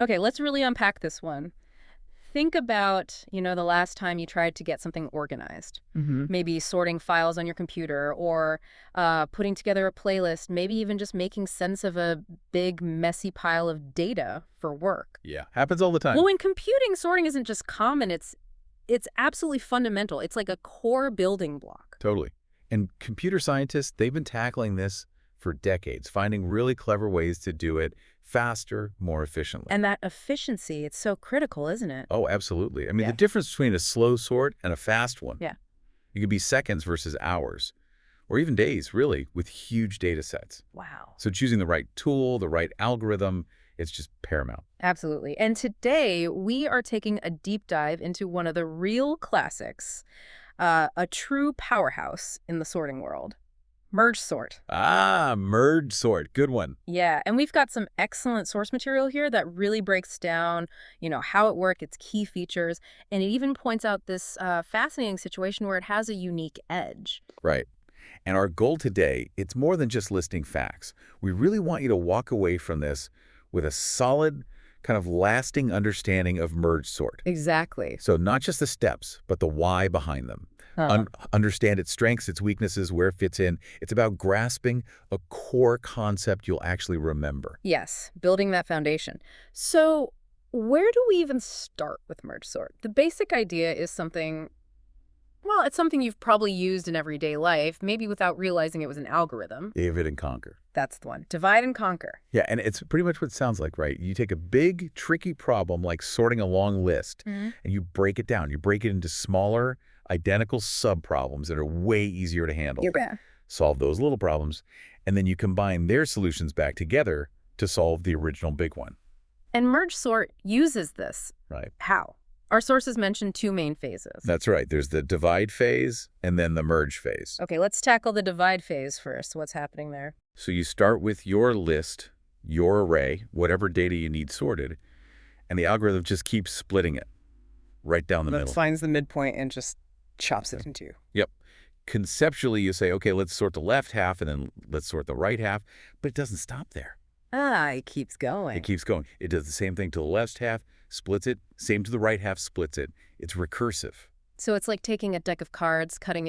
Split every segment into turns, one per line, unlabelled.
Okay, let's really unpack this one. Think about, the last time you tried to get something organized.
Hmm.
Maybe sorting files on your computer or putting together a playlist, maybe even just making sense of a big, messy pile of data for work.
Yeah, happens all the time.
Well, in computing, sorting isn't just common, it's absolutely fundamental. It's like a core building block.
Totally. And computer scientists, they've been tackling this for decades, finding really clever ways to do it faster, more efficiently.
And that efficiency, it's so critical, isn't it?
Oh, absolutely. I mean, the
Yeah.
difference between a slow sort and a fast one,
Yeah.
it could be seconds versus hours, or even days, really, with huge data sets.
Wow.
So choosing the right tool, the right algorithm, it's just paramount.
Absolutely. And today we are taking a deep dive into one of the real classics, a true powerhouse in the sorting world, merge sort.
Ah, merge sort. Good one.
Yeah, and we've got some excellent source material here that really breaks down, how it works, its key features, and it even points out this fascinating situation where it has a unique edge.
Right. And our goal today, it's more than just listing facts. We really want you to walk away from this with a solid, kind of lasting understanding of merge sort.
Exactly.
So not just the steps, but the why behind them.
Huh.
Understand its strengths, its weaknesses, where it fits in. It's about grasping a core concept you'll actually remember.
Yes, building that foundation. So, where do we even start with merge sort? The basic idea is something, well, it's something you've probably used in everyday life, maybe without realizing it was an algorithm.
David and conquer.
That's the one. Divide and conquer.
Yeah, and it's pretty much what it sounds like, right? You take a big, tricky problem like sorting a long list,
Mhm.
and you break it down. You break it into smaller, identical sub-problems that are way easier to handle.
You bet.
Solve those little problems, and then you combine their solutions back together to solve the original big one,
And merge sort uses this.
right?
How? Our sources mention two main phases.
That's right. There's the divide phase and then the merge phase.
Okay, let's tackle the divide phase first. What's happening there?
So you start with your list, your array, whatever data you need sorted, and the algorithm just keeps splitting it right down the
That
middle.
finds the midpoint and just chops it in two.
Yep. Conceptually, you say, okay, let's sort the left half and then let's sort the right half, but it doesn't stop there.
Ah, it keeps going.
It keeps going. It does the same thing to the left half, splits it, same to the right half, splits it. It's recursive.
So it's like taking a deck of cards, cutting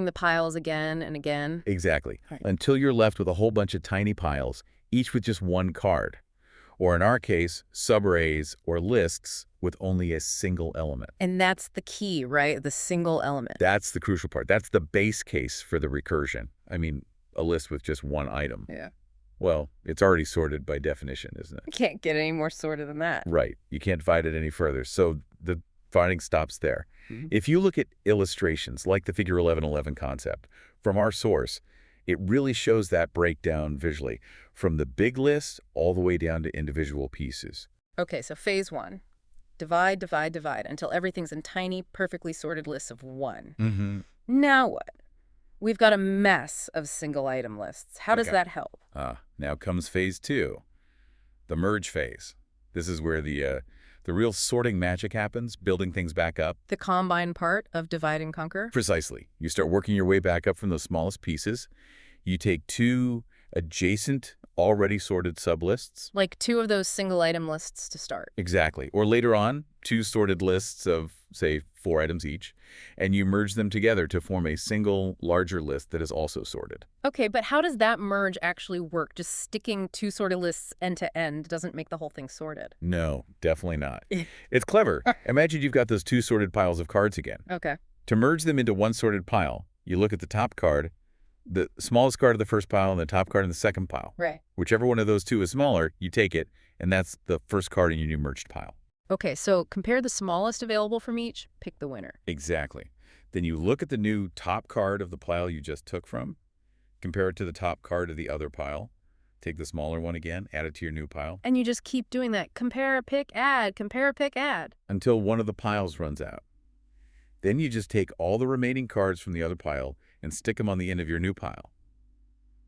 the piles again and again.
Exactly.
Right.
Until you're left with a whole bunch of tiny piles, each with just one card. Or in our case, subarrays or lists with only a single element.
And that's the key, right? The single element.
That's the crucial part. That's the base case for the recursion. I mean, a list with just one item.
Yeah.
Well, it's already sorted by definition, isn't it?
I can't get any more sorted than that.
Right. You can't divide it any further. So the finding stops there.
Mhm.
If you look at illustrations like the figure 1111 concept from our source, it really shows that breakdown visually from the big list all the way down to individual pieces.
Okay, so phase one. Divide, divide, divide until everything's in tiny, perfectly sorted lists of one.
Mm-hmm.
Now what? We've got a mess of single item lists. How does
Okay.
that help?
Now comes phase two, the merge phase. This is where the real sorting magic happens, building things back up.
The combine part of divide and conquer?
Precisely. You start working your way back up from the smallest pieces. You take two adjacent, already sorted sublists.
Like two of those single item lists to start.
Exactly. Or later on, two sorted lists of, say, 4 items each, and you merge them together to form a single, larger list that is also sorted.
Okay, but how does that merge actually work? Just sticking two sorted lists end to end doesn't make the whole thing sorted.
No, definitely not. It's clever. Imagine you've got those two sorted piles of cards again.
Okay.
To merge them into one sorted pile, you look at the top card, the smallest card of the first pile, and the top card in the second pile.
Right.
Whichever one of those two is smaller, you take it, and that's the first card in your new merged pile.
Okay, so compare the smallest available from each, pick the winner.
Exactly. Then you look at the new top card of the pile you just took from, compare it to the top card of the other pile, take the smaller one again, add it to your new pile,
And you just keep doing that. Compare, pick, add, compare, pick, add.
until one of the piles runs out. Then you just take all the remaining cards from the other pile and stick them on the end of your new pile.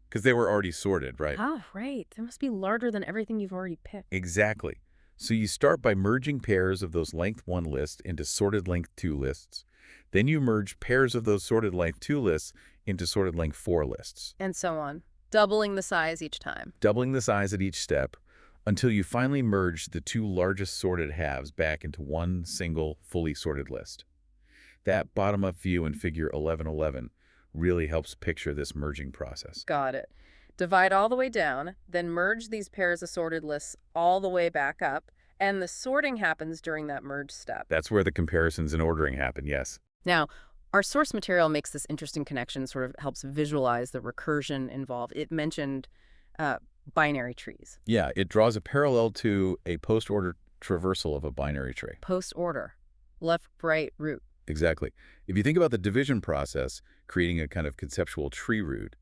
Because they were already sorted, right?
Oh, right. They must be larger than everything you've already picked.
Exactly. So you start by merging pairs of those length 1 lists into sorted length 2 lists. Then you merge pairs of those sorted length 2 lists into sorted length 4 lists,
And so on. Doubling the size each time.
doubling the size at each step until you finally merge the two largest sorted halves back into one single, fully sorted list. That bottom-up view in figure 1111 really helps picture this merging process.
Got it. Divide all the way down, then merge these pairs of sorted lists all the way back up, and the sorting happens during that merge step.
That's where the comparisons and ordering happen, yes.
Now, our source material makes this interesting connection, sort of helps visualize the recursion involved. It mentioned uh, binary trees.
Yeah, it draws a parallel to a post-order traversal of a binary tree.
Post-order, left, right, root.
Exactly. If you think about the division process, creating a kind of conceptual tree root,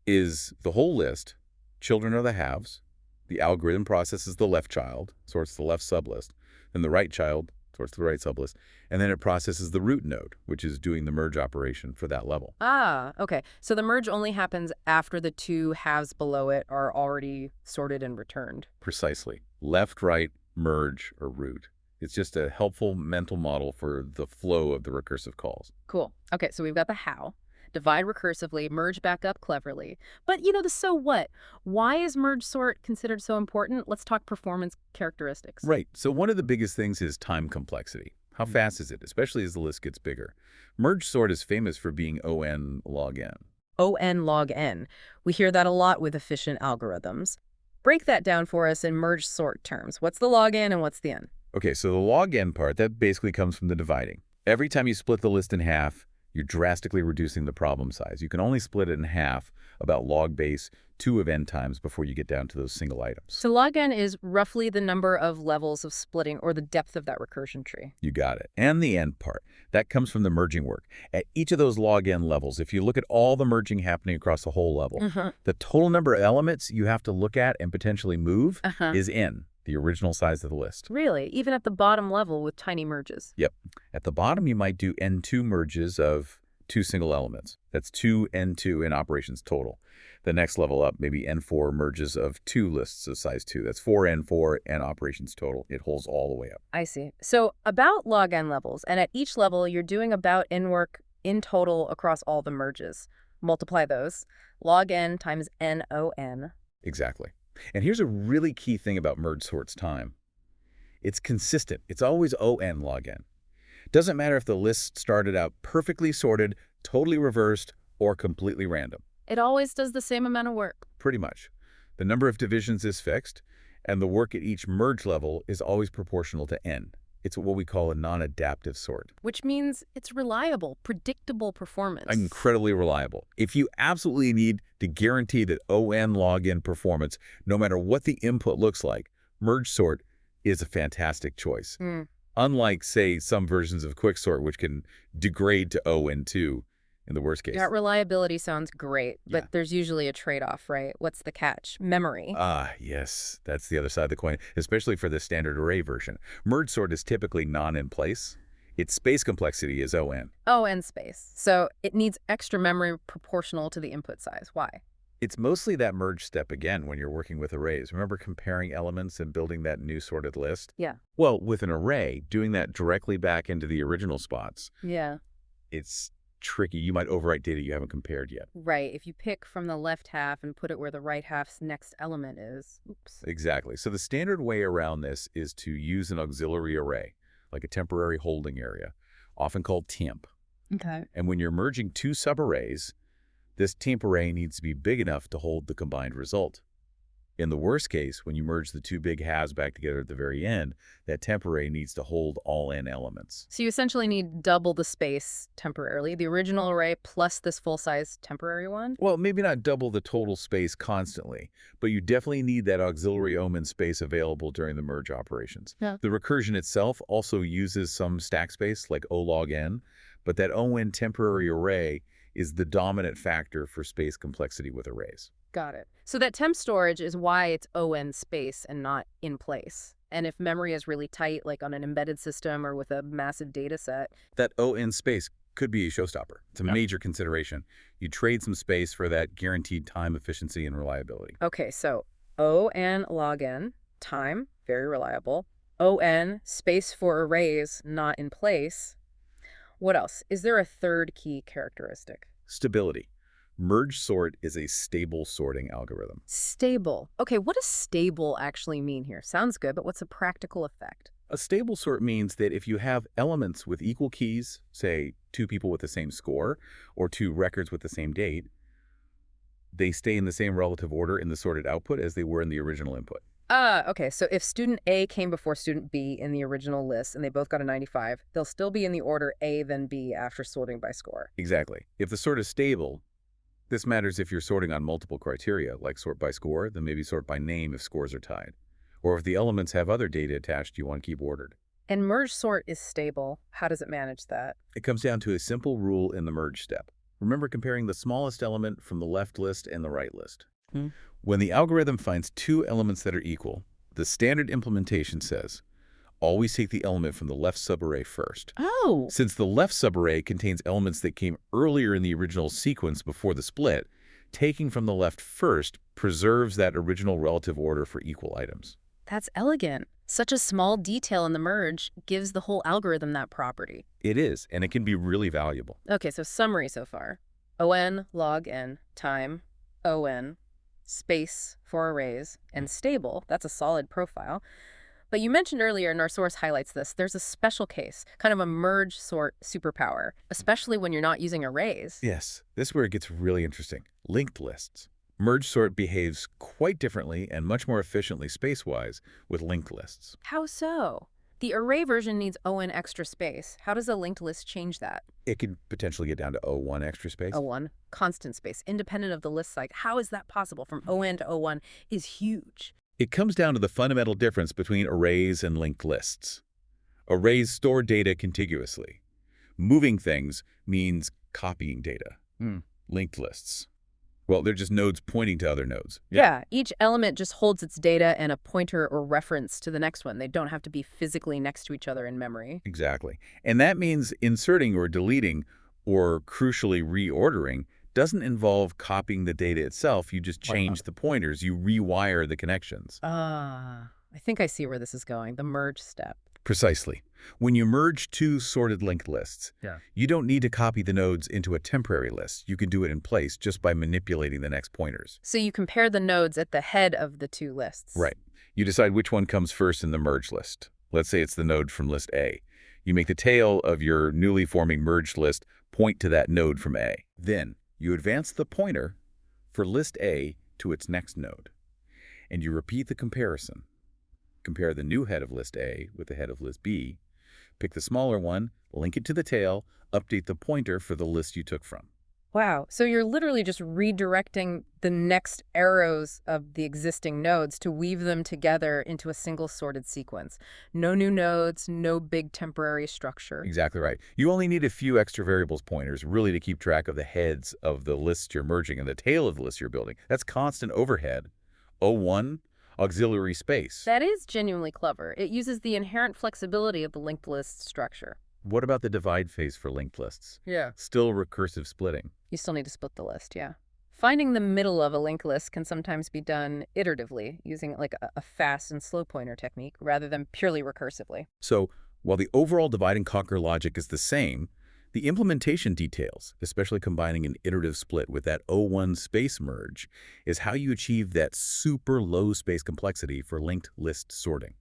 is the whole list, children are the halves, the algorithm processes the left child, sorts the left sublist, then the right child sorts the right sublist, and then it processes the root node, which is doing the merge operation for that level.
Ah, okay. So the merge only happens after the two halves below it are already sorted and returned.
Precisely. Left, right, merge, or root. It's just a helpful mental model for the flow of the recursive calls.
Cool. Okay, so we've got the how. Divide recursively, merge back up cleverly. But, the so what? Why is merge sort considered so important? Let's talk performance characteristics.
Right. So one of the biggest things is time complexity. How fast is it, especially as the list gets bigger? Merge sort is famous for being O(n) log n.
O(n) log n. We hear that a lot with efficient algorithms. Break that down for us in merge sort terms. What's the log n and what's the n?
Okay, so the log n part, that basically comes from the dividing. Every time you split the list in half, you're drastically reducing the problem size. You can only split it in half about log base 2 of n times before you get down to those single items.
So log n is roughly the number of levels of splitting or the depth of that recursion tree.
You got it. And the n part, that comes from the merging work. At each of those log n levels, if you look at all the merging happening across the whole level, the total number of elements you have to look at and potentially move is n, the original size of the list.
Really? Even at the bottom level with tiny merges?
Yep. At the bottom, you might do n2 merges of 2 single elements. That's 2 n2 in operations total. The next level up, maybe n4 merges of 2 lists of size 2. That's 4 n4 and operations total. It holds all the way up.
I see. So about log n levels, and at each level, you're doing about n work in total across all the merges. Multiply those. Log n times n(o(n).
Exactly. And here's a really key thing about merge sort's time. It's consistent. It's always O(n) log n. Doesn't matter if the list started out perfectly sorted, totally reversed, or completely random.
It always does the same amount of work.
Pretty much. The number of divisions is fixed, and the work at each merge level is always proportional to n. It's what we call a non-adaptive sort.
Which means it's reliable, predictable performance.
Incredibly reliable. If you absolutely need to guarantee that O(n) log n performance, no matter what the input looks like, merge sort is a fantastic choice. Unlike, say, some versions of quicksort, which can degrade to O(n)(2 in the worst case.
That reliability sounds great, but there's usually a trade-off, right? What's the catch? Memory.
Ah, yes. That's the other side of the coin, especially for the standard array version. Merge sort is typically non-in-place. Its space complexity is O(n).
O(n) space. So it needs extra memory proportional to the input size. Why?
It's mostly that merge step again when you're working with arrays. Remember comparing elements and building that new sorted list?
Yeah.
Well, with an array, doing that directly back into the original spots,
Yeah.
it's tricky. You might overwrite data you haven't compared yet.
Right. If you pick from the left half and put it where the right half's next element is. Oops.
Exactly. So the standard way around this is to use an auxiliary array, like a temporary holding area, often called temp.
Okay.
And when you're merging two subarrays, this temp array needs to be big enough to hold the combined result. In the worst case, when you merge the two big halves back together at the very end, that temp array needs to hold all n elements.
So you essentially need double the space temporarily, the original array plus this full-size temporary one?
Well, maybe not double the total space constantly, but you definitely need that auxiliary omen space available during the merge operations.
Yeah.
The recursion itself also uses some stack space like O log n, but that O(n) temporary array is the dominant factor for space complexity with arrays.
Got it. So that temp storage is why it's O(n) space and not in place. And if memory is really tight, like on an embedded system or with a massive data set.
That O(n) space could be a showstopper. It's a major consideration. You trade some space for that guaranteed time efficiency and reliability.
Okay, so O(n) log n, time, very reliable. O(n) space for arrays, not in place. What else? Is there a third key characteristic?
Stability. Merge sort is a stable sorting algorithm.
Stable. Okay, what does stable actually mean here? Sounds good, but what's a practical effect?
A stable sort means that if you have elements with equal keys, say two people with the same score or two records with the same date, they stay in the same relative order in the sorted output as they were in the original input.
Okay, so if student A came before student B in the original list and they both got a 95, they'll still be in the order A then B after sorting by score.
Exactly. If the sort is stable, this matters if you're sorting on multiple criteria, like sort by score, then maybe sort by name if scores are tied. Or if the elements have other data attached you want to keep ordered.
And merge sort is stable. How does it manage that?
It comes down to a simple rule in the merge step. Remember comparing the smallest element from the left list and the right list.
Hmm.
When the algorithm finds two elements that are equal, the standard implementation says, always take the element from the left subarray first.
Oh.
Since the left subarray contains elements that came earlier in the original sequence before the split, taking from the left first preserves that original relative order for equal items.
That's elegant. Such a small detail in the merge gives the whole algorithm that property.
It is, and it can be really valuable.
Okay, so summary so far. On log n time on space for arrays and stable. That's a solid profile. But you mentioned earlier, and our source highlights this, there's a special case, kind of a merge sort superpower, especially when you're not using arrays.
Yes, this is where it gets really interesting. Linked lists. Merge sort behaves quite differently and much more efficiently space-wise with linked lists.
How so? The array version needs on extra space. How does a linked list change that?
It could potentially get down to O1 extra space.
O1, constant space, independent of the list size. How is that possible? From on to O1 is huge.
It comes down to the fundamental difference between arrays and linked lists. Arrays store data contiguously. Moving things means copying data. Linked lists, well, they're just nodes pointing to other nodes.
Yeah, each element just holds its data and a pointer or reference to the next one. They don't have to be physically next to each other in memory.
Exactly. And that means inserting or deleting or crucially reordering doesn't involve copying the data itself. You just change the pointers. You rewire the connections.
I think I see where this is going, the merge step.
Precisely. When you merge two sorted linked lists, you don't need to copy the nodes into a temporary list. You can do it in place just by manipulating the next pointers.
So you compare the nodes at the head of the two lists.
Right. You decide which one comes first in the merge list. Let's say it's the node from list A. You make the tail of your newly forming merged list point to that node from A. Then you advance the pointer for list A to its next node. And you repeat the comparison. Compare the new head of list A with the head of list B. Pick the smaller one, link it to the tail, update the pointer for the list you took from.
Wow. So you're literally just redirecting the next arrows of the existing nodes to weave them together into a single sorted sequence. No new nodes, no big temporary structure.
Exactly right. You only need a few extra variables pointers really to keep track of the heads of the lists you're merging and the tail of the list you're building. That's constant overhead. O1, auxiliary space.
That is genuinely clever. It uses the inherent flexibility of the linked list structure.
What about the divide phase for linked lists?
Yeah.
Still recursive splitting.
You still need to split the list, yeah. Finding the middle of a linked list can sometimes be done iteratively, using like a fast and slow pointer technique rather than purely recursively.
So while the overall divide and conquer logic is the same, the implementation details, especially combining an iterative split with that O1 space merge, is how you achieve that super low space complexity for linked list sorting.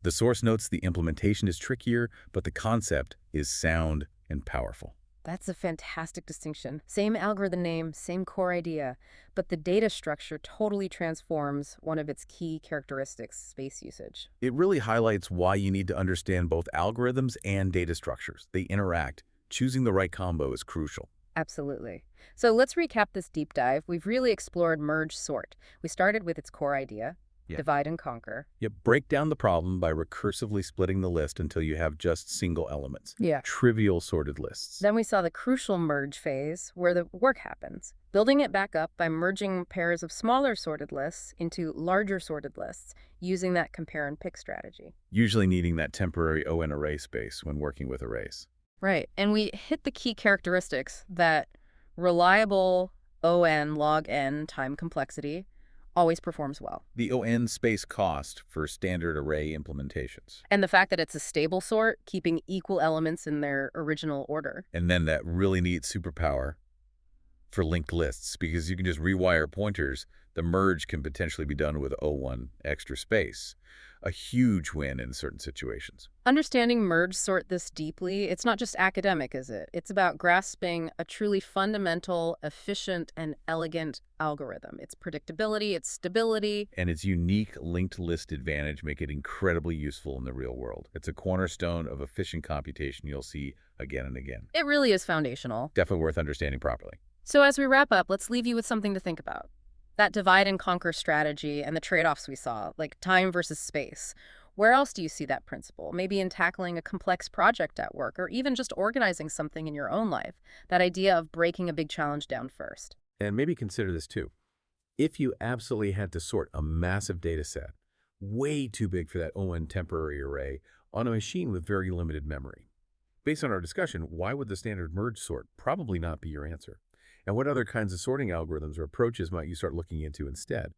The source notes the implementation is trickier, but the concept is sound and powerful.
That's a fantastic distinction. Same algorithm name, same core idea, but the data structure totally transforms one of its key characteristics, space usage.
It really highlights why you need to understand both algorithms and data structures. They interact. Choosing the right combo is crucial.
Absolutely. So let's recap this deep dive. We've really explored merge sort. We started with its core idea, divide and conquer.
You break down the problem by recursively splitting the list until you have just single elements. Trivial sorted lists.
Then we saw the crucial merge phase, where the work happens. Building it back up by merging pairs of smaller sorted lists into larger sorted lists, using that compare and pick strategy.
Usually needing that temporary ON array space when working with arrays.
Right. And we hit the key characteristics, that reliable ON log n time complexity always performs well.
The ON space cost for standard array implementations.
And the fact that it's a stable sort, keeping equal elements in their original order.
And then that really neat superpower, for linked lists because you can just rewire pointers. The merge can potentially be done with O1 extra space. A huge win in certain situations.
Understanding merge sort this deeply, it's not just academic, is it? It's about grasping a truly fundamental, efficient, and elegant algorithm. Its predictability, its stability.
And its unique linked list advantage make it incredibly useful in the real world. It's a cornerstone of efficient computation you'll see again and again.
It really is foundational.
Definitely worth understanding properly.
So as we wrap up, let's leave you with something to think about. That divide and conquer strategy and the trade-offs we saw, like time versus space. Where else do you see that principle? Maybe in tackling a complex project at work, or even just organizing something in your own life. That idea of breaking a big challenge down first.
And maybe consider this too. If you absolutely had to sort a massive data set, way too big for that ON temporary array, on a machine with very limited memory. Based on our discussion, why would the standard merge sort probably not be your answer? And what other kinds of sorting algorithms or approaches might you start looking into instead?